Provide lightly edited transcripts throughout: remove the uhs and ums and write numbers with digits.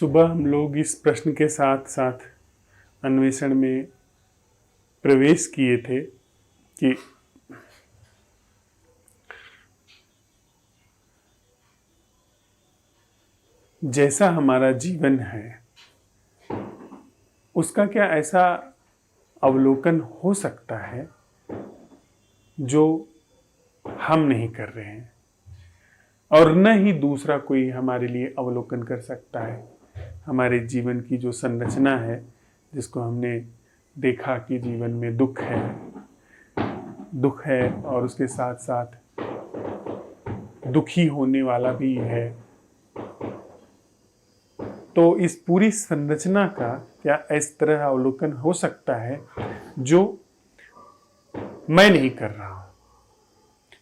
सुबह हम लोग इस प्रश्न के साथ साथ अन्वेषण में प्रवेश किए थे कि जैसा हमारा जीवन है उसका क्या ऐसा अवलोकन हो सकता है जो हम नहीं कर रहे हैं और न ही दूसरा कोई हमारे लिए अवलोकन कर सकता है। हमारे जीवन की जो संरचना है, जिसको हमने देखा कि जीवन में दुख है और उसके साथ साथ दुखी होने वाला भी है, तो इस पूरी संरचना का क्या इस तरह अवलोकन हो सकता है जो मैं नहीं कर रहा हूं,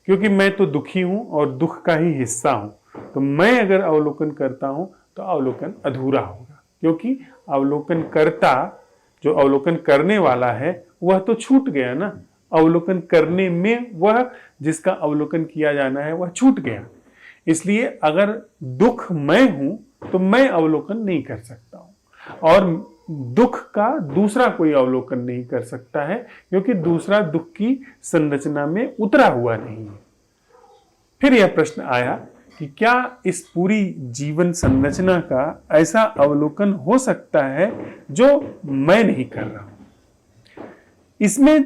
क्योंकि मैं तो दुखी हूं और दुख का ही हिस्सा हूं। तो मैं अगर अवलोकन करता हूं तो अवलोकन अधूरा होगा, क्योंकि अवलोकन करता जो अवलोकन करने वाला है वह तो छूट गया ना। अवलोकन करने में वह जिसका अवलोकन किया जाना है वह छूट गया। इसलिए अगर दुख मैं हूं तो मैं अवलोकन नहीं कर सकता हूं और दुख का दूसरा कोई अवलोकन नहीं कर सकता है, क्योंकि दूसरा दुख की संरचना में उतरा हुआ नहीं है। फिर यह प्रश्न आया कि क्या इस पूरी जीवन संरचना का ऐसा अवलोकन हो सकता है जो मैं नहीं कर रहा हूं। इसमें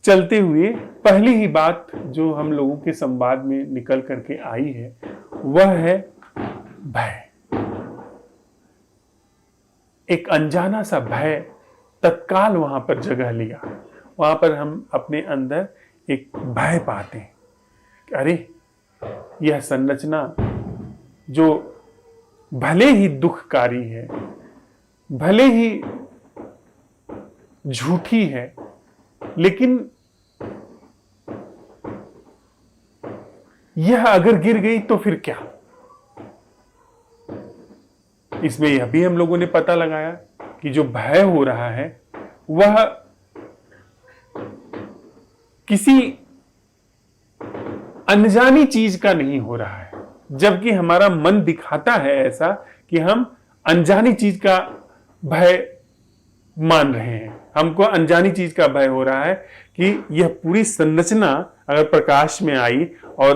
चलते हुए पहली ही बात जो हम लोगों के संवाद में निकल करके आई है वह है भय। एक अनजाना सा भय तत्काल वहां पर जगह लिया। वहां पर हम अपने अंदर एक भय पाते हैं कि अरे यह संरचना जो भले ही दुखकारी है, भले ही झूठी है, लेकिन यह अगर गिर गई तो फिर क्या। इसमें यह भी हम लोगों ने पता लगाया कि जो भय हो रहा है वह किसी अनजानी चीज का नहीं हो रहा है, जबकि हमारा मन दिखाता है ऐसा कि हम अनजानी चीज का भय मान रहे हैं। हमको अनजानी चीज का भय हो रहा है कि यह पूरी संरचना अगर प्रकाश में आई और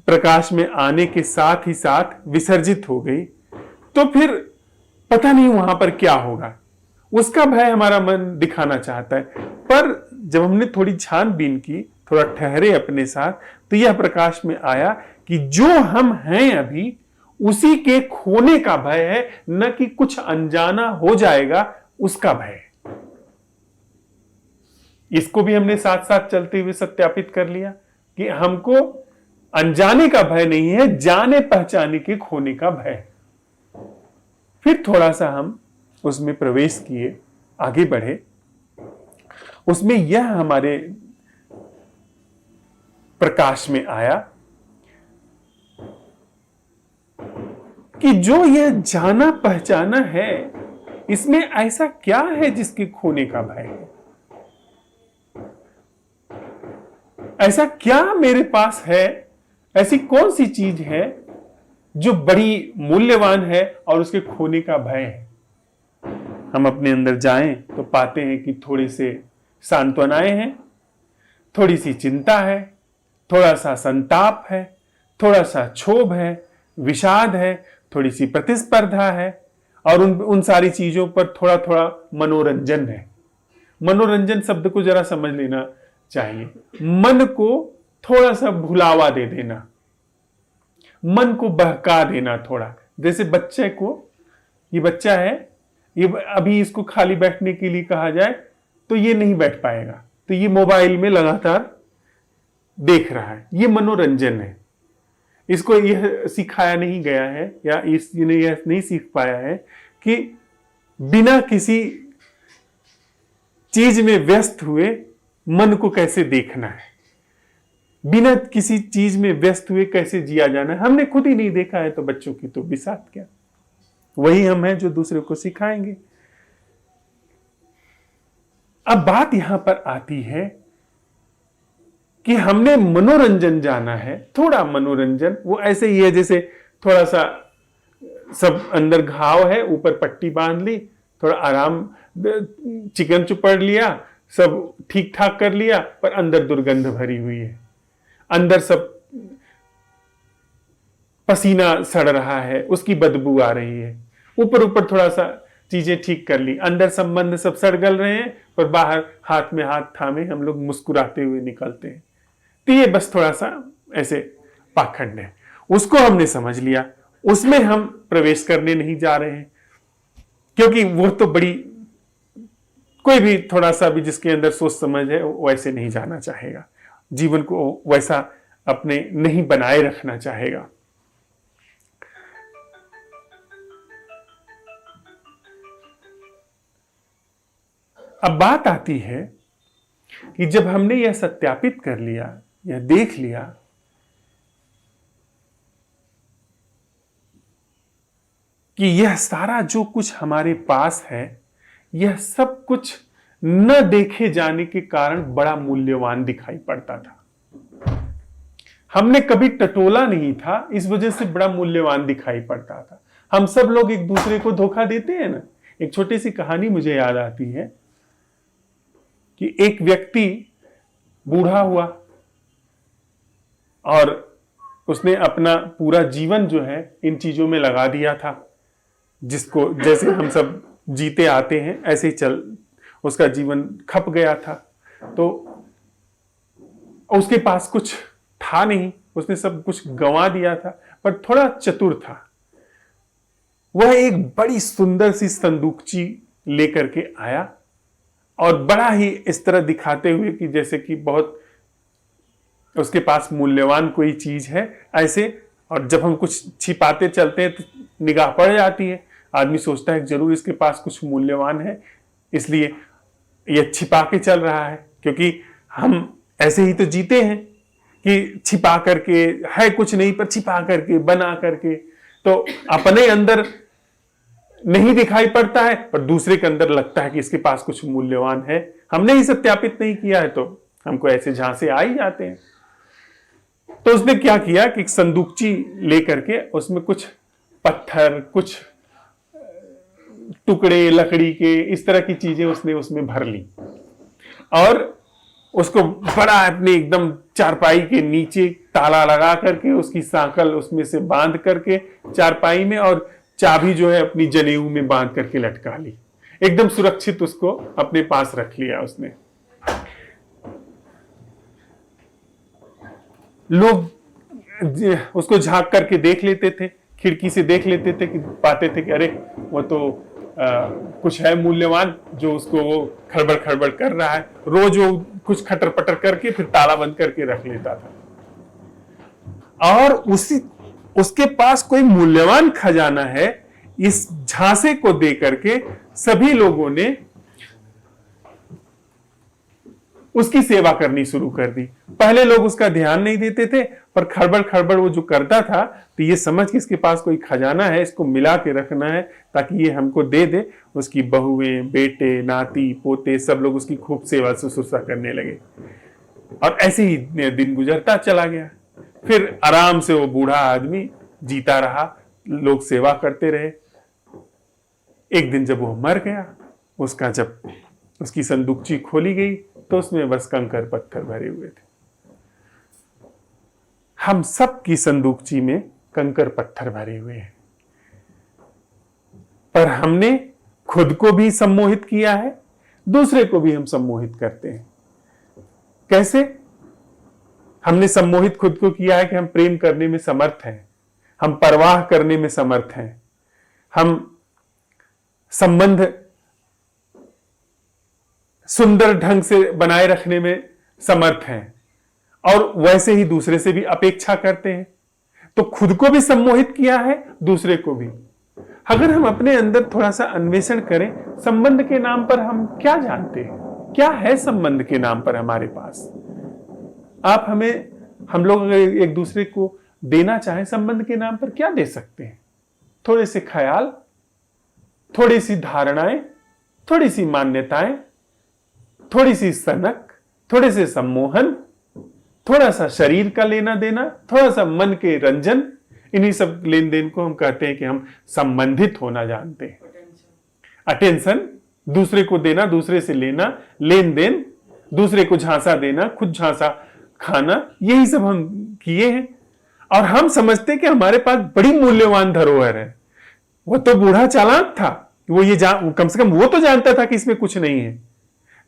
प्रकाश में आने के साथ ही साथ विसर्जित हो गई तो फिर पता नहीं वहां पर क्या होगा। उसका भय हमारा मन दिखाना चाहता है। पर जब हमने थोड़ी छानबीन की, थोड़ा ठहरे अपने साथ, तो यह प्रकाश में आया कि जो हम हैं अभी उसी के खोने का भय है, न कि कुछ अनजाना हो जाएगा उसका भय। इसको भी हमने साथ साथ चलते हुए सत्यापित कर लिया कि हमको अनजाने का भय नहीं है, जाने पहचाने के खोने का भय। फिर थोड़ा सा हम उसमें प्रवेश किए, आगे बढ़े। उसमें यह हमारे प्रकाश में आया कि जो यह जाना पहचाना है, इसमें ऐसा क्या है जिसके खोने का भय है। ऐसा क्या मेरे पास है, ऐसी कौन सी चीज है जो बड़ी मूल्यवान है और उसके खोने का भय है। हम अपने अंदर जाएं तो पाते हैं कि थोड़ी से सांत्वनाएं हैं, थोड़ी सी चिंता है, थोड़ा सा संताप है, थोड़ा सा क्षोभ है, विषाद है, थोड़ी सी प्रतिस्पर्धा है और उन सारी चीजों पर थोड़ा थोड़ा मनोरंजन है। मनोरंजन शब्द को जरा समझ लेना चाहिए। मन को थोड़ा सा भुलावा दे देना, मन को बहका देना थोड़ा। जैसे बच्चे को, ये बच्चा है, ये अभी इसको खाली बैठने के लिए कहा जाए तो ये नहीं बैठ पाएगा, तो ये मोबाइल में लगातार देख रहा है। ये मनोरंजन है। इसको यह सिखाया नहीं गया है या इसने यह नहीं सीख पाया है कि बिना किसी चीज में व्यस्त हुए मन को कैसे देखना है, बिना किसी चीज में व्यस्त हुए कैसे जिया जाना है। हमने खुद ही नहीं देखा है तो बच्चों की तो बिसात क्या। वही हम हैं जो दूसरे को सिखाएंगे। अब बात यहां पर आती है कि हमने मनोरंजन जाना है, थोड़ा मनोरंजन। वो ऐसे ही है जैसे थोड़ा सा सब अंदर घाव है, ऊपर पट्टी बांध ली, थोड़ा आराम, चिकन चुपड़ लिया, सब ठीक ठाक कर लिया, पर अंदर दुर्गंध भरी हुई है, अंदर सब पसीना सड़ रहा है, उसकी बदबू आ रही है। ऊपर ऊपर थोड़ा सा चीजें ठीक कर ली, अंदर संबंध सब सड़ गल रहे हैं, पर बाहर हाथ में हाथ थामे हम लोग मुस्कुराते हुए निकलते हैं। तो ये बस थोड़ा सा ऐसे पाखंड है, उसको हमने समझ लिया, उसमें हम प्रवेश करने नहीं जा रहे हैं, क्योंकि वो तो बड़ी, कोई भी थोड़ा सा भी जिसके अंदर सोच समझ है वो वैसे नहीं जाना चाहेगा, जीवन को वैसा अपने नहीं बनाए रखना चाहेगा। अब बात आती है कि जब हमने यह सत्यापित कर लिया, यह देख लिया कि यह सारा जो कुछ हमारे पास है, यह सब कुछ न देखे जाने के कारण बड़ा मूल्यवान दिखाई पड़ता था। हमने कभी टटोला नहीं था, इस वजह से बड़ा मूल्यवान दिखाई पड़ता था। हम सब लोग एक दूसरे को धोखा देते हैं ना। एक छोटी सी कहानी मुझे याद आती है कि एक व्यक्ति बूढ़ा हुआ और उसने अपना पूरा जीवन जो है इन चीजों में लगा दिया था, जिसको जैसे हम सब जीते आते हैं ऐसे ही उसका जीवन खप गया था। तो उसके पास कुछ था नहीं, उसने सब कुछ गंवा दिया था, पर थोड़ा चतुर था। वह एक बड़ी सुंदर सी संदूकची लेकर के आया और बड़ा ही इस तरह दिखाते हुए कि जैसे कि बहुत उसके पास मूल्यवान कोई चीज है ऐसे। और जब हम कुछ छिपाते चलते हैं तो निगाह पड़ जाती है, आदमी सोचता है जरूर इसके पास कुछ मूल्यवान है, इसलिए यह छिपा के चल रहा है। क्योंकि हम ऐसे ही तो जीते हैं कि छिपा करके, है कुछ नहीं पर छिपा करके, बना करके, तो अपने अंदर नहीं दिखाई पड़ता है पर दूसरे के अंदर लगता है कि इसके पास कुछ मूल्यवान है। हमने ही सत्यापित नहीं किया है तो हमको ऐसे झांसे आ ही जाते हैं। तो उसने क्या किया कि एक संदूकची लेकर के उसमें कुछ पत्थर, कुछ टुकड़े लकड़ी के, इस तरह की चीजें उसने उसमें भर ली और उसको बड़ा अपने एकदम चारपाई के नीचे ताला लगा करके उसकी सांकल उसमें से बांध करके चारपाई में, और चाबी जो है अपनी जनेऊ में बांध करके लटका ली। एकदम सुरक्षित उसको अपने पास रख लिया उसने। लोग उसको झांक करके देख लेते थे, खिड़की से देख लेते थे कि पाते थे कि अरे वो तो कुछ है मूल्यवान जो उसको वो खड़बड़ खड़बड़ कर रहा है। रोज वो कुछ खटर पटर करके फिर ताला बंद करके रख लेता था। और उसके पास कोई मूल्यवान खजाना है, इस झांसे को दे करके सभी लोगों ने उसकी सेवा करनी शुरू कर दी। पहले लोग उसका ध्यान नहीं देते थे, पर खड़बड़ खड़बड़ वो जो करता था तो ये समझ के इसके पास कोई खजाना है, इसको मिला के रखना है ताकि ये हमको दे दे। उसकी बहुएं, बेटे, नाती, पोते सब लोग उसकी खूब सेवा शुश्रूषा करने लगे और ऐसे ही दिन गुजरता चला गया। फिर आराम से वो बूढ़ा आदमी जीता रहा, लोग सेवा करते रहे। एक दिन जब वो मर गया, जब उसकी संदूकची खोली गई तो उसमें बस कंकर पत्थर भरे हुए थे। हम सब की संदूकची में कंकर पत्थर भरे हुए हैं, पर हमने खुद को भी सम्मोहित किया है, दूसरे को भी हम सम्मोहित करते हैं। कैसे? हमने सम्मोहित खुद को किया है कि हम प्रेम करने में समर्थ हैं, हम परवाह करने में समर्थ हैं, हम संबंध सुंदर ढंग से बनाए रखने में समर्थ हैं, और वैसे ही दूसरे से भी अपेक्षा करते हैं। तो खुद को भी सम्मोहित किया है, दूसरे को भी। अगर हम अपने अंदर थोड़ा सा अन्वेषण करें, संबंध के नाम पर हम क्या जानते हैं, क्या है संबंध के नाम पर हमारे पास? हम लोग अगर एक दूसरे को देना चाहें संबंध के नाम पर क्या दे सकते हैं? थोड़े से ख्याल, थोड़ी सी धारणाएं, थोड़ी सी मान्यताएं, थोड़ी सी सनक, थोड़े से सम्मोहन, थोड़ा सा शरीर का लेना देना, थोड़ा सा मन के रंजन, इन्हीं सब लेन देन को हम कहते हैं कि हम संबंधित होना जानते हैं। अटेंशन, दूसरे को देना, दूसरे से लेना, लेन देन, दूसरे को झांसा देना, खुद झांसा खाना, यही सब हम किए हैं। और हम समझते हैं कि हमारे पास बड़ी मूल्यवान धरोहर है। वो तो बूढ़ा चालाक था, वो ये कम से कम वो तो जानता था कि इसमें कुछ नहीं है,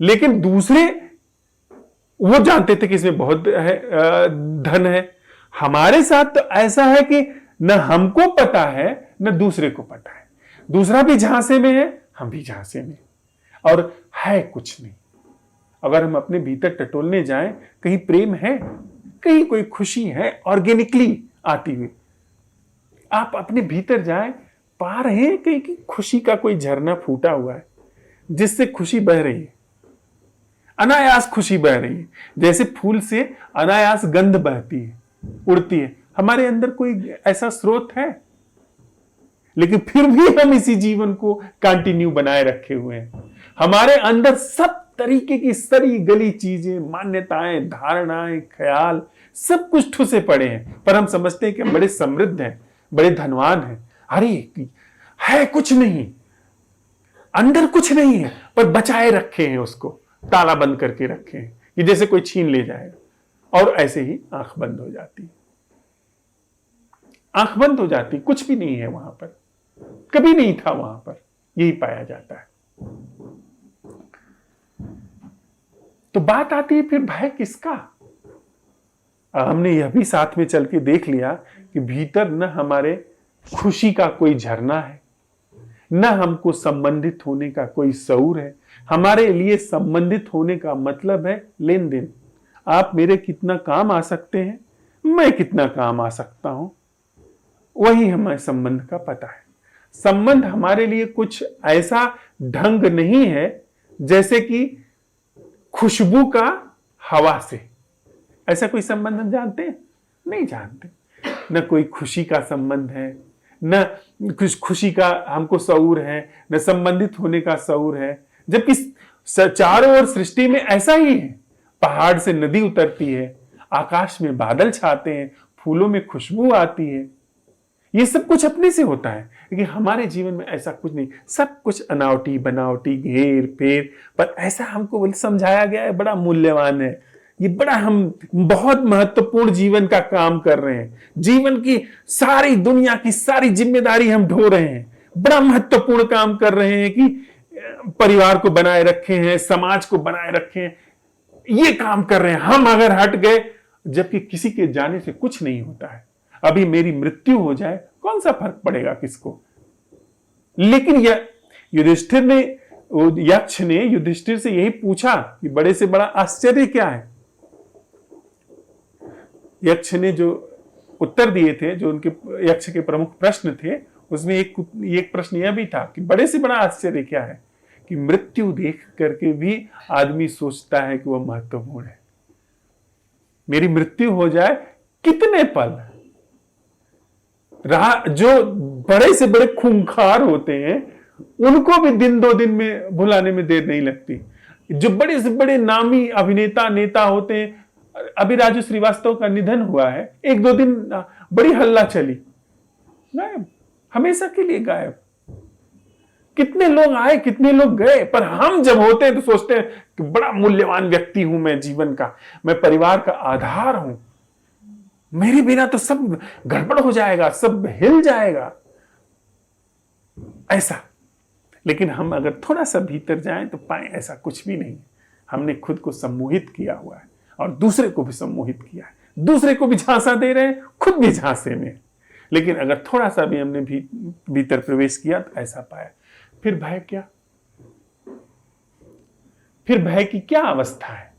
लेकिन दूसरे वो जानते थे कि इसमें बहुत है, धन है। हमारे साथ तो ऐसा है कि न हमको पता है न दूसरे को पता है। दूसरा भी झांसे में है, हम भी झांसे में, और है कुछ नहीं। अगर हम अपने भीतर टटोलने जाएं, कहीं प्रेम है, कहीं कोई खुशी है ऑर्गेनिकली आती हुई। आप अपने भीतर जाएं, पा रहे हैं कहीं की खुशी का कोई झरना फूटा हुआ है जिससे खुशी बह रही है, अनायास खुशी बह रही है। जैसे फूल से अनायास गंध बहती है, उड़ती है। हमारे अंदर कोई ऐसा स्रोत है, लेकिन फिर भी हम इसी जीवन को कंटिन्यू बनाए रखे हुए हैं। हमारे अंदर सब तरीके की सरी गली चीजें, मान्यताएं, धारणाएं, ख्याल, सब कुछ ठुसे पड़े हैं, पर हम समझते हैं कि हम बड़े समृद्ध हैं, बड़े धनवान हैं। अरे है कुछ नहीं, अंदर कुछ नहीं है, पर बचाए रखे हैं, उसको ताला बंद करके रखे हैं कि जैसे कोई छीन ले जाएगा। और ऐसे ही आंख बंद हो जाती, आंख बंद हो जाती, कुछ भी नहीं है वहां पर, कभी नहीं था वहां पर, यही पाया जाता है। तो बात आती है फिर भय किसका? हमने यह भी साथ में चल के देख लिया कि भीतर न हमारे खुशी का कोई झरना है, न हमको संबंधित होने का कोई शऊर है। हमारे लिए संबंधित होने का मतलब है लेन देन। आप मेरे कितना काम आ सकते हैं, मैं कितना काम आ सकता हूं, वही हमें संबंध का पता है। संबंध हमारे लिए कुछ ऐसा ढंग नहीं है जैसे कि खुशबू का हवा से। ऐसा कोई संबंध हम जानते हैं? नहीं जानते। न कोई खुशी का संबंध है, न खुशी का हमको शऊर है, न संबंधित होने का शऊर है। जबकि चारों ओर सृष्टि में ऐसा ही है। पहाड़ से नदी उतरती है, आकाश में बादल छाते हैं, फूलों में खुशबू आती है, ये सब कुछ अपने से होता है। लेकिन हमारे जीवन में ऐसा कुछ नहीं, सब कुछ अनावटी बनावटी, घेर फेर, पर ऐसा हमको समझाया गया है बड़ा मूल्यवान है, ये बड़ा हम बहुत महत्वपूर्ण जीवन का काम कर रहे हैं, जीवन की सारी दुनिया की सारी जिम्मेदारी हम ढो रहे हैं, बड़ा महत्वपूर्ण काम कर रहे हैं कि परिवार को बनाए रखे हैं, समाज को बनाए रखे हैं, ये काम कर रहे हैं। हम अगर हट गए, जबकि किसी के जाने से कुछ नहीं होता है। अभी मेरी मृत्यु हो जाए, कौन सा फर्क पड़ेगा किसको? लेकिन युधिष्ठिर ने, यक्ष ने युधिष्ठिर से यही पूछा कि बड़े से बड़ा आश्चर्य क्या है। यक्ष ने जो उत्तर दिए थे, जो उनके यक्ष के प्रमुख प्रश्न थे, उसमें एक प्रश्न यह भी था कि बड़े से बड़ा आश्चर्य क्या है कि मृत्यु देख करके भी आदमी सोचता है कि वह महत्वपूर्ण है। मेरी मृत्यु हो जाए, कितने पल जो बड़े से बड़े खूंखार होते हैं, उनको भी दिन दो दिन में भुलाने में देर नहीं लगती। जो बड़े से बड़े नामी अभिनेता नेता होते हैं, अभी राजू श्रीवास्तव का निधन हुआ है, एक दो दिन बड़ी हल्ला चली, गायब, हमेशा के लिए गायब। कितने लोग आए, कितने लोग गए, पर हम जब होते हैं तो सोचते हैं कि बड़ा मूल्यवान व्यक्ति हूं मैं जीवन का, मैं परिवार का आधार हूं, मेरे बिना तो सब गड़बड़ हो जाएगा, सब हिल जाएगा, ऐसा। लेकिन हम अगर थोड़ा सा भीतर जाएं तो पाएं ऐसा कुछ भी नहीं। हमने खुद को सम्मोहित किया हुआ है और दूसरे को भी सम्मोहित किया है, दूसरे को भी झांसा दे रहे हैं, खुद भी झांसे में। लेकिन अगर थोड़ा सा भी हमने भीतर प्रवेश किया तो ऐसा पाया। फिर भय क्या? फिर भय की क्या अवस्था है?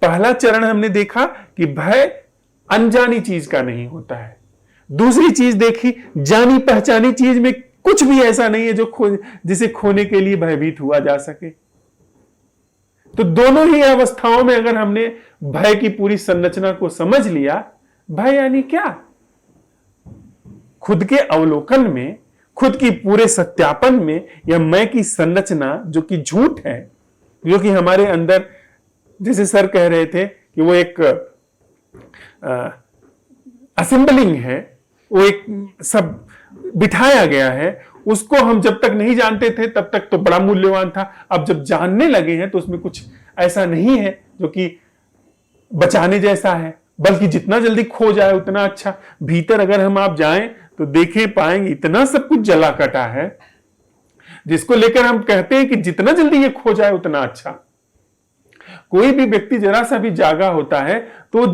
पहला चरण हमने देखा कि भय अनजानी चीज का नहीं होता है। दूसरी चीज देखी, जानी पहचानी चीज में कुछ भी ऐसा नहीं है जो जिसे खोने के लिए भयभीत हुआ जा सके। तो दोनों ही अवस्थाओं में अगर हमने भय की पूरी संरचना को समझ लिया, भय यानी क्या? खुद के अवलोकन में, खुद की पूरे सत्यापन में, यह मैं की संरचना जो कि झूठ है, जो कि हमारे अंदर, जैसे सर कह रहे थे कि वो एक असेंबलिंग है, वो एक सब बिठाया गया है, उसको हम जब तक नहीं जानते थे तब तक तो बड़ा मूल्यवान था। अब जब जानने लगे हैं तो उसमें कुछ ऐसा नहीं है जो कि बचाने जैसा है, बल्कि जितना जल्दी खो जाए उतना अच्छा। भीतर अगर हम आप जाएं तो देखें पाएंगे इतना सब कुछ जला कटा है, जिसको लेकर हम कहते हैं कि जितना जल्दी ये खो जाए उतना अच्छा। कोई भी व्यक्ति जरा सा भी जागा होता है तो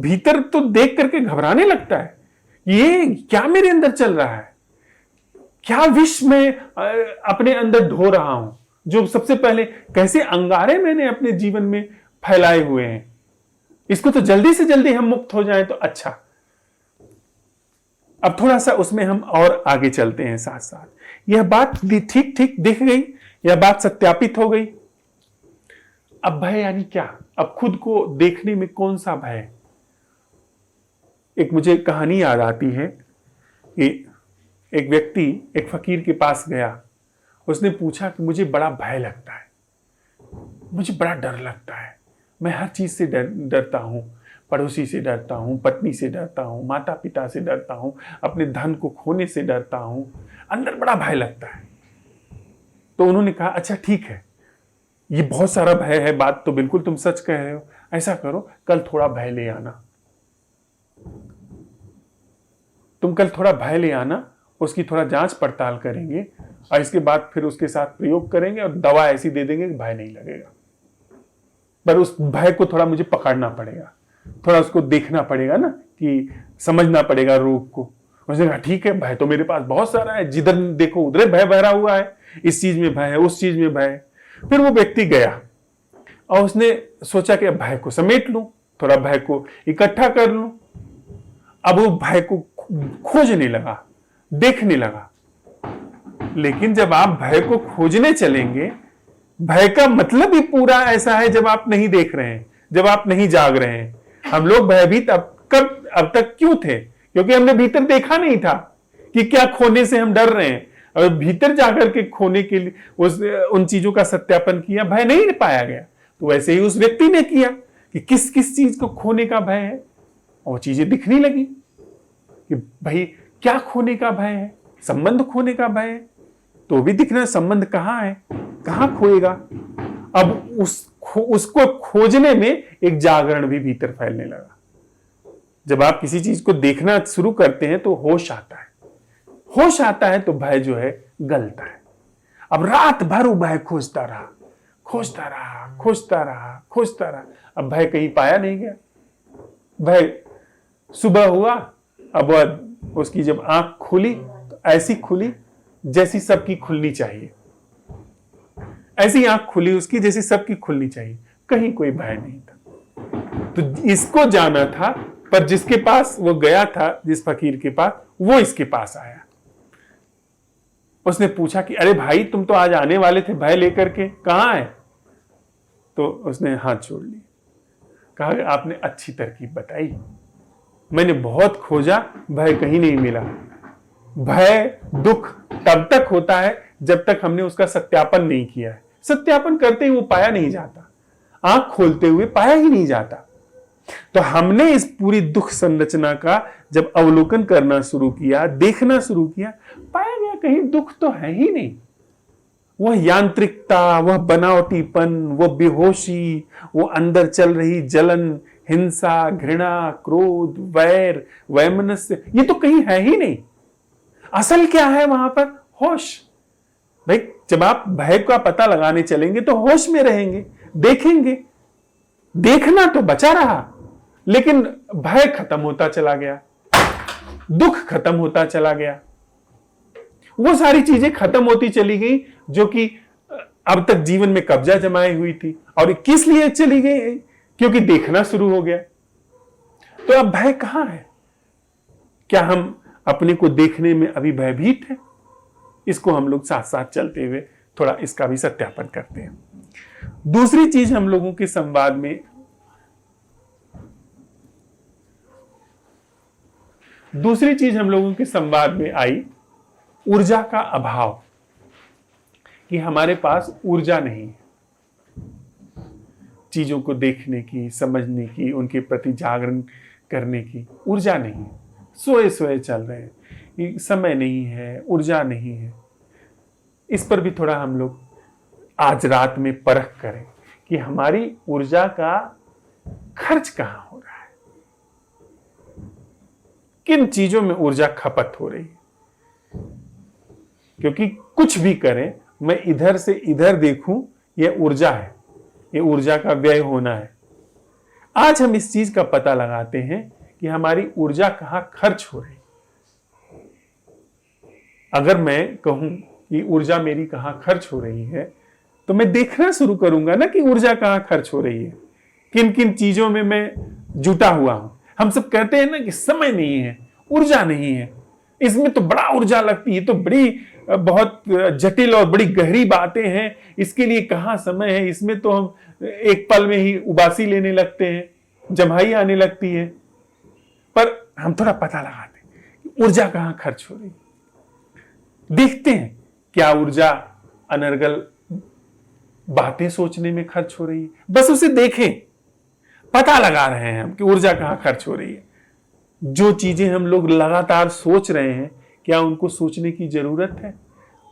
भीतर तो देख करके घबराने लगता है, ये क्या मेरे अंदर चल रहा है, क्या विष मैं अपने अंदर ढो रहा हूं, जो सबसे पहले कैसे अंगारे मैंने अपने जीवन में फैलाए हुए हैं। इसको तो जल्दी से जल्दी हम मुक्त हो जाएं तो अच्छा। अब थोड़ा सा उसमें हम और आगे चलते हैं साथ साथ। यह बात ठीक ठीक दिख गई, यह बात सत्यापित हो गई। अब भय यानी क्या? अब खुद को देखने में कौन सा भय? एक मुझे कहानी याद आती है कि एक व्यक्ति एक फकीर के पास गया। उसने पूछा कि मुझे बड़ा भय लगता है, मुझे बड़ा डर लगता है, मैं हर चीज से डरता हूं, पड़ोसी से डरता हूं, पत्नी से डरता हूं, माता पिता से डरता हूं, अपने धन को खोने से डरता हूं, अंदर बड़ा भय लगता है। तो उन्होंने कहा अच्छा ठीक है, ये बहुत सारा भय है, बात तो बिल्कुल तुम सच कह रहे हो। ऐसा करो, कल थोड़ा भय ले आना, तुम कल थोड़ा भय ले आना, उसकी थोड़ा जांच पड़ताल करेंगे और इसके बाद फिर उसके साथ प्रयोग करेंगे और दवा ऐसी दे देंगे कि भय नहीं लगेगा। पर उस भय को थोड़ा मुझे पकड़ना पड़ेगा, थोड़ा उसको देखना पड़ेगा ना, कि समझना पड़ेगा रोग को। उसने कहा ठीक है, भय तो मेरे पास बहुत सारा है, जिधर देखो उधर भय भरा हुआ है, इस चीज में भय है, उस चीज में भय है। फिर वो व्यक्ति गया और उसने सोचा कि भय को समेट लूं, थोड़ा भय को इकट्ठा कर लूं। अब वो भय को खोजने लगा, देखने लगा। लेकिन जब आप भय को खोजने चलेंगे, भय का मतलब ही पूरा ऐसा है जब आप नहीं देख रहे हैं, जब आप नहीं जाग रहे हैं। हम लोग भयभीत अब तक क्यों थे? क्योंकि हमने भीतर देखा नहीं था कि क्या खोने से हम डर रहे हैं। और भीतर जाकर के खोने के लिए उन चीजों का सत्यापन किया, भय नहीं पाया गया। तो वैसे ही उस व्यक्ति ने किया कि किस किस चीज को खोने का भय है, और चीजें दिखने लगी कि भाई क्या खोने का भय है, संबंध खोने का भय है, तो भी दिखना संबंध कहां है, कहां खोएगा। अब उसको खोजने में एक जागरण भी भीतर फैलने लगा। जब आप किसी चीज को देखना शुरू करते हैं तो होश आता है, होश आता है तो भय जो है गलता है। अब रात भर वो भय खोजता रहा, खोजता रहा, खोजता रहा, खोजता रहा। अब भय कहीं पाया नहीं गया। भय सुबह हुआ, अब उसकी जब आंख खुली तो ऐसी खुली जैसी सबकी खुलनी चाहिए, ऐसी आंख खुली उसकी जैसी सबकी खुलनी चाहिए, कहीं कोई भय नहीं था। तो इसको जाना था, पर जिसके पास वो गया था, जिस फकीर के पास, वो इसके पास आया। उसने पूछा कि अरे भाई तुम तो आज आने वाले थे भय लेकर के, कहां है? तो उसने हाथ जोड़ लिए, कहा आपने अच्छी तरकीब बताई, मैंने बहुत खोजा, भय कहीं नहीं मिला। भय दुख तब तक होता है जब तक हमने उसका सत्यापन नहीं किया है। सत्यापन करते ही वो पाया नहीं जाता, आंख खोलते हुए पाया ही नहीं जाता। तो हमने इस पूरी दुख संरचना का जब अवलोकन करना शुरू किया, देखना शुरू किया, पाया गया कहीं दुख तो है ही नहीं। वह यांत्रिकता, वह बनावटीपन, वह बेहोशी, वो अंदर चल रही जलन, हिंसा, घृणा, क्रोध, वैर, वैमनस्य, ये तो कहीं है ही नहीं। असल क्या है वहां पर? होश। भाई जब आप भय का पता लगाने चलेंगे तो होश में रहेंगे, देखेंगे। देखना तो बचा रहा, लेकिन भय खत्म होता चला गया, दुख खत्म होता चला गया, वो सारी चीजें खत्म होती चली गई जो कि अब तक जीवन में कब्जा जमाई हुई थी। और किस लिए चली गई? क्योंकि देखना शुरू हो गया। तो अब भय कहां है? क्या हम अपने को देखने में अभी भयभीत हैं? इसको हम लोग साथ साथ चलते हुए थोड़ा इसका भी सत्यापन करते हैं। दूसरी चीज हम लोगों के संवाद में आई, ऊर्जा का अभाव, कि हमारे पास ऊर्जा नहीं है चीजों को देखने की, समझने की, उनके प्रति जागरण करने की ऊर्जा नहीं है। सोए सोए चल रहे हैं, ये समय नहीं है, ऊर्जा नहीं है। इस पर भी थोड़ा हम लोग आज रात में परख करें कि हमारी ऊर्जा का खर्च कहां हो रहा है, किन चीजों में ऊर्जा खपत हो रही है। क्योंकि कुछ भी करें, मैं इधर से इधर देखूं, यह ऊर्जा है, यह ऊर्जा का व्यय होना है। आज हम इस चीज का पता लगाते हैं कि हमारी ऊर्जा कहां खर्च हो रही है। अगर मैं कहूं कि ऊर्जा मेरी कहां खर्च हो रही है, तो मैं देखना शुरू करूंगा ना कि ऊर्जा कहां खर्च हो रही है, किन किन चीजों में मैं जुटा हुआ हूं। हम सब कहते हैं ना कि समय नहीं है, ऊर्जा नहीं है, इसमें तो बड़ा ऊर्जा लगती है, तो बड़ी बहुत जटिल और बड़ी गहरी बातें हैं, इसके लिए कहां समय है, इसमें तो हम एक पल में ही उबासी लेने लगते हैं, जम्हाई आने लगती है। पर हम थोड़ा पता लगाते हैं कि ऊर्जा कहां खर्च हो रही है, देखते हैं क्या ऊर्जा अनर्गल बातें सोचने में खर्च हो रही है। बस उसे देखें, पता लगा रहे हैं हम कि ऊर्जा कहां खर्च हो रही है। जो चीजें हम लोग लगातार सोच रहे हैं, क्या उनको सोचने की जरूरत है?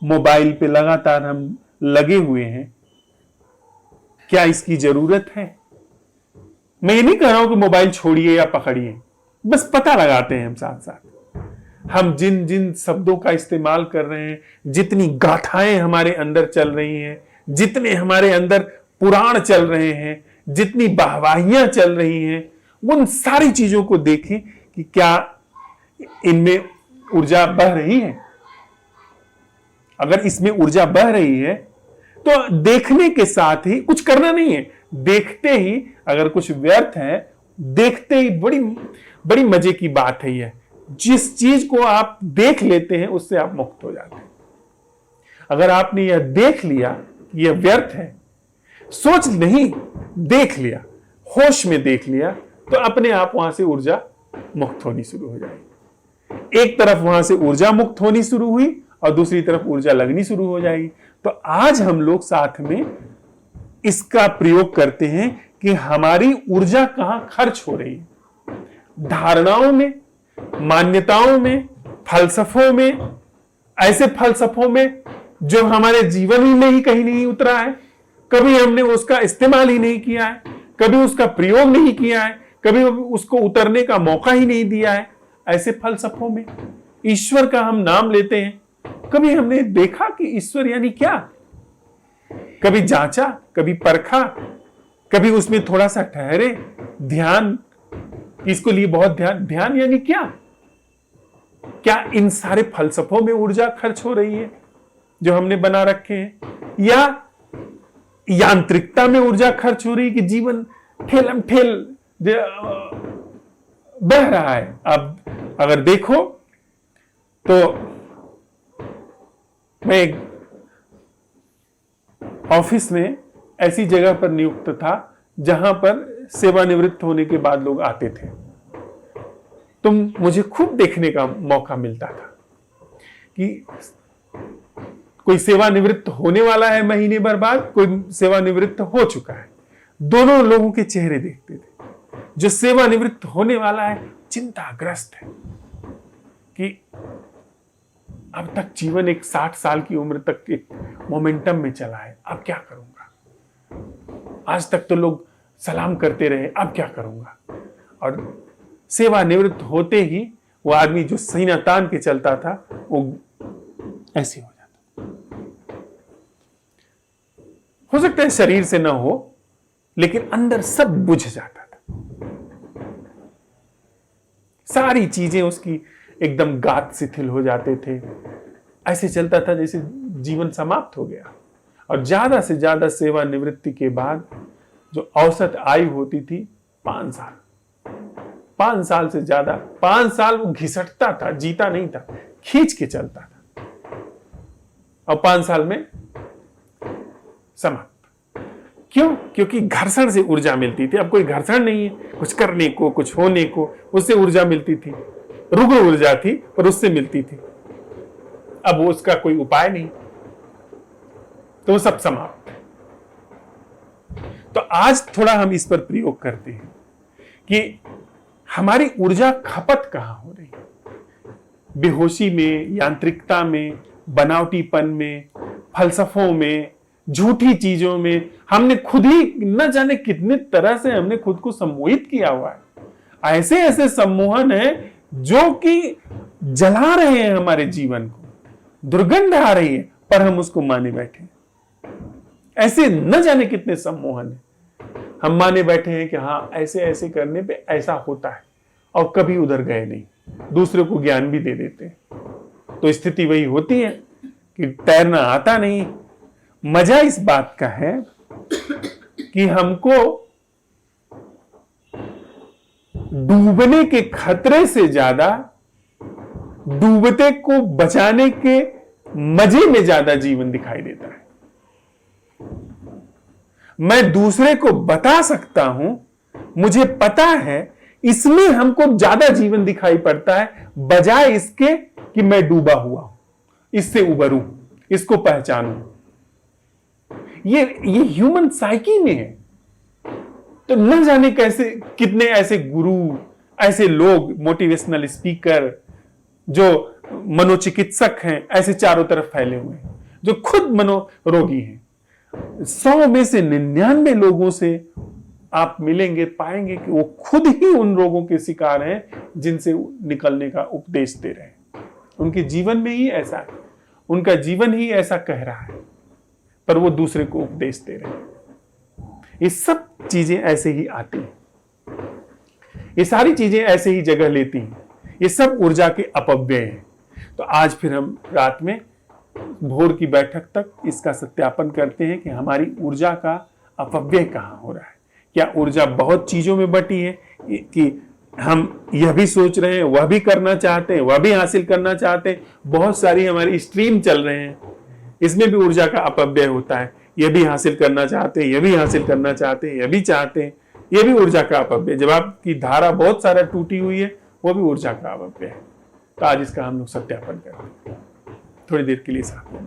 मोबाइल पे लगातार हम लगे हुए हैं, क्या इसकी जरूरत है? मैं ये नहीं कह रहा हूं कि मोबाइल छोड़िए या पकड़िए, बस पता लगाते हैं हम साथ साथ। हम जिन जिन शब्दों का इस्तेमाल कर रहे हैं, जितनी गाथाएं हमारे अंदर चल रही हैं, जितने हमारे अंदर पुराण चल रहे हैं, जितनी वाहवाहियां चल रही हैं, उन सारी चीजों को देखें कि क्या इनमें ऊर्जा बह रही है। अगर इसमें ऊर्जा बह रही है तो देखने के साथ ही कुछ करना नहीं है, देखते ही अगर कुछ व्यर्थ है, देखते ही बड़ी बड़ी मजे की बात है। यह जिस चीज को आप देख लेते हैं उससे आप मुक्त हो जाते हैं। अगर आपने यह देख लिया कि यह व्यर्थ है, सोच नहीं, देख लिया, होश में देख लिया, तो अपने आप वहां से ऊर्जा मुक्त होनी शुरू हो जाएगी। एक तरफ वहां से ऊर्जा मुक्त होनी शुरू हुई और दूसरी तरफ ऊर्जा लगनी शुरू हो जाएगी। तो आज हम लोग साथ में इसका प्रयोग करते हैं कि हमारी ऊर्जा कहां खर्च हो रही है। धारणाओं में, मान्यताओं में, फलसफों में, ऐसे फलसफों में जो हमारे जीवन में ही कहीं नहीं उतरा है, कभी हमने उसका इस्तेमाल ही नहीं किया है, कभी उसका प्रयोग नहीं किया है, कभी उसको उतरने का मौका ही नहीं दिया है। ऐसे फलसफों में ईश्वर का हम नाम लेते हैं, कभी हमने देखा कि ईश्वर यानी क्या, कभी जांचा, कभी परखा, कभी उसमें थोड़ा सा ठहरे, ध्यान, इसको लिए बहुत ध्यान यानी क्या? क्या इन सारे फलसफों में ऊर्जा खर्च हो रही है जो हमने बना रखे हैं, या यांत्रिकता में ऊर्जा खर्च हो रही है कि जीवन ठेलम ठेल बह रहा है। अब अगर देखो तो मैं एक ऑफिस में ऐसी जगह पर नियुक्त था जहां पर सेवानिवृत्त होने के बाद लोग आते थे, तो मुझे खूब देखने का मौका मिलता था कि कोई सेवानिवृत्त होने वाला है महीने भर बाद, कोई सेवानिवृत्त हो चुका है। दोनों लोगों के चेहरे देखते थे। जो सेवानिवृत्त होने वाला है चिंताग्रस्त है कि अब तक जीवन एक 60 साल की उम्र तक एक मोमेंटम में चला है, अब क्या करूंगा, आज तक तो लोग सलाम करते रहे, अब क्या करूंगा। और सेवानिवृत्त होते ही वो आदमी जो सीना तान के चलता था वो ऐसे हो जाता। हो सकता है शरीर से ना हो, लेकिन अंदर सब बुझ जाता था। सारी चीजें उसकी एकदम गात शिथिल हो जाते थे। ऐसे चलता था जैसे जीवन समाप्त हो गया। और ज्यादा से ज्यादा सेवानिवृत्ति के बाद जो औसत आयु होती थी 5 साल, 5 साल से ज्यादा, 5 साल वो घिसटता था, जीता नहीं था, खींच के चलता था, और 5 साल में समाप्त। क्यों? क्योंकि घर्षण से ऊर्जा मिलती थी। अब कोई घर्षण नहीं है, कुछ करने को, कुछ होने को, उससे ऊर्जा मिलती थी, रुग्ण ऊर्जा थी पर उससे मिलती थी। अब वो उसका कोई उपाय नहीं, तो वो सब समाप्त। तो आज थोड़ा हम इस पर प्रयोग करते हैं कि हमारी ऊर्जा खपत कहां हो रही है। बेहोशी में, यांत्रिकता में, बनावटीपन में, फलसफों में, झूठी चीजों में हमने खुद ही न जाने कितने तरह से हमने खुद को सम्मोहित किया हुआ है। ऐसे ऐसे सम्मोहन है जो कि जला रहे हैं हमारे जीवन को, दुर्गंध आ रही है, पर हम उसको माने बैठे। ऐसे न जाने कितने सम्मोहन है, हम माने बैठे हैं कि हाँ ऐसे ऐसे करने पे ऐसा होता है, और कभी उधर गए नहीं, दूसरे को ज्ञान भी दे देते हैं। तो स्थिति वही होती है कि तैरना आता नहीं। मजा इस बात का है कि हमको डूबने के खतरे से ज्यादा डूबते को बचाने के मजे में ज्यादा जीवन दिखाई देता है। मैं दूसरे को बता सकता हूं, मुझे पता है, इसमें हमको ज्यादा जीवन दिखाई पड़ता है बजाय इसके कि मैं डूबा हुआ हूं, इससे उबरूं, इसको पहचानूं। ये ह्यूमन साइकी में है। तो न जाने कैसे कितने ऐसे गुरु, ऐसे लोग, मोटिवेशनल स्पीकर, जो मनोचिकित्सक हैं, ऐसे चारों तरफ फैले हुए हैं, जो खुद मनोरोगी हैं। 100 में से 99 लोगों से आप मिलेंगे, पाएंगे कि वो खुद ही उन रोगों के शिकार हैं जिनसे निकलने का उपदेश दे रहे हैं। उनके जीवन में ही ऐसा है, उनका जीवन ही ऐसा कह रहा है, पर वो दूसरे को उपदेश दे रहे हैं। ये सब चीजें ऐसे ही आती हैं, ये सारी चीजें ऐसे ही जगह लेती हैं, ये सब ऊर्जा के अपव्यय हैं। तो आज फिर हम रात में भोर की बैठक तक इसका सत्यापन करते हैं कि हमारी ऊर्जा का अपव्यय कहाँ हो रहा है। क्या ऊर्जा बहुत चीजों में बटी है कि हम यह भी सोच रहे हैं, वह भी करना चाहते हैं, वह भी हासिल करना चाहते हैं, बहुत सारी हमारी स्ट्रीम चल रहे हैं, इसमें भी ऊर्जा का अपव्यय होता है। यह भी हासिल करना चाहते हैं, यह भी हासिल करना चाहते हैं, यह भी चाहते हैं, यह भी ऊर्जा का अपव्यय। जब आपकी धारा बहुत सारा टूटी हुई है, वो भी ऊर्जा का अपव्यय है। तो आज इसका हम लोग सत्यापन करेंगे। थोड़ी देर के लिए साथ में